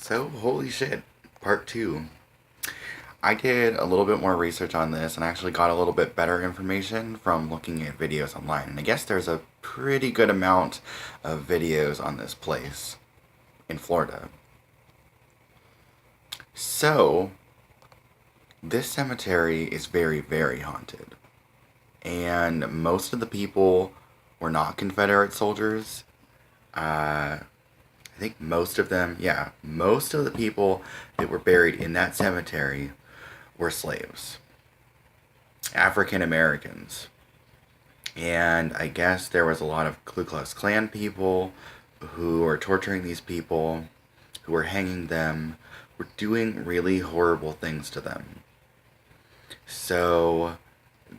So, holy shit, part two. I did a little bit more research on this and actually got a little bit better information from looking at videos online. And I guess there's a pretty good amount of videos on this place in Florida. So, this cemetery is very, very haunted. And most of the people were not Confederate soldiers. I think most of them, yeah, most of the people that were buried in that cemetery were slaves, African Americans. And I guess there was a lot of Ku Klux Klan people who were torturing these people, who were hanging them, were doing really horrible things to them. So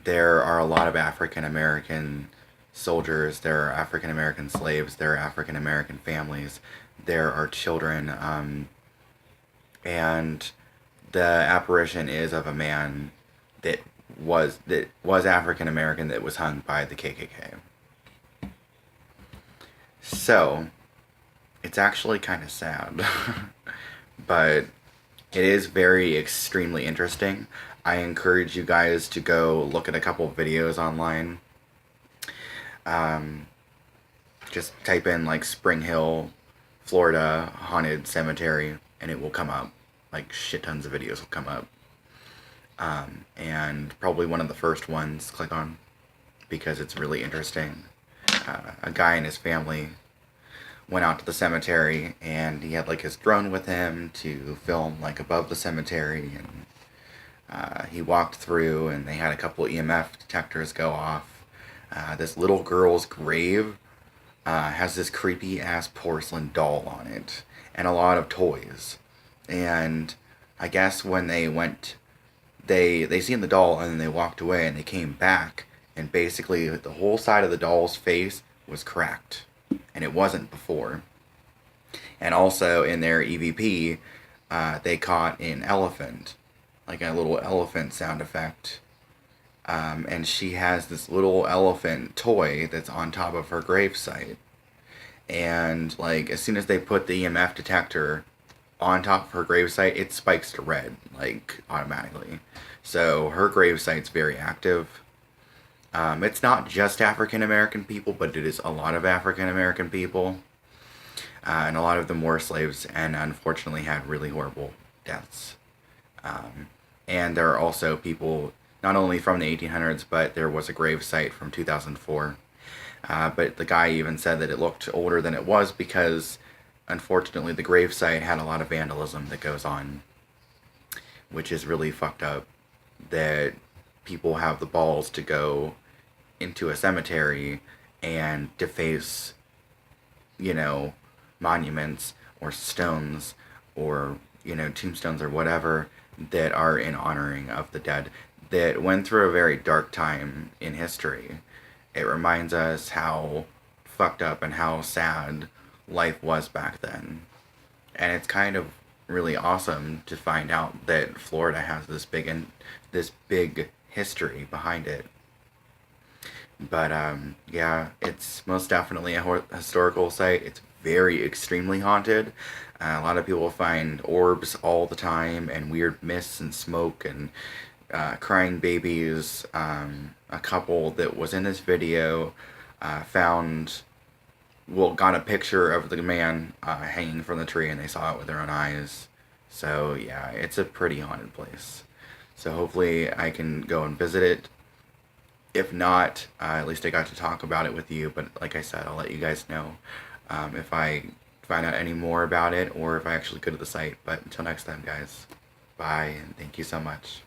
there are a lot of African American soldiers, there are African American slaves, there are African American families, there are children, and the apparition is of a man that was African American that was hung by the KKK. So it's actually kind of sad, but it is very extremely interesting. I encourage you guys to go look at a couple of videos online. Just type in like Spring Hill, Florida haunted cemetery, and it will come up. Like shit tons of videos will come up. And probably one of the first ones click on because it's really interesting. A guy and his family went out to the cemetery and he had like his drone with him to film like above the cemetery, and he walked through and they had a couple EMF detectors go off. This little girl's grave has this creepy ass porcelain doll on it and a lot of toys. And I guess when they went, they seen the doll and then they walked away and they came back and basically the whole side of the doll's face was cracked and it wasn't before. And also in their EVP, they caught an elephant, like a little elephant sound effect. And she has this little elephant toy that's on top of her gravesite. And like as soon as they put the EMF detector on top of her gravesite, it spikes to red, like automatically. So her gravesite's very active. It's not just African American people, but it is a lot of African American people. And a lot of them were slaves and unfortunately had really horrible deaths. And there are also people not only from the 1800s, but there was a grave site from 2004. But the guy even said that it looked older than it was because, unfortunately, the grave site had a lot of vandalism that goes on, which is really fucked up. That people have the balls to go into a cemetery and deface, monuments or stones or, tombstones or whatever that are in honoring of the dead that went through a very dark time in history. It reminds us how fucked up and how sad life was back then. And it's kind of really awesome to find out that Florida has this big history behind it. But yeah, it's most definitely a historical site. It's very extremely haunted. A lot of people find orbs all the time and weird mists and smoke and crying babies. A couple that was in this video got a picture of the man hanging from the tree and they saw it with their own eyes. So yeah, it's a pretty haunted place. So hopefully I can go and visit it. If not, at least I got to talk about it with you. But like I said, I'll let you guys know if I find out any more about it or if I actually go to the site. But until next time, guys, bye and thank you so much.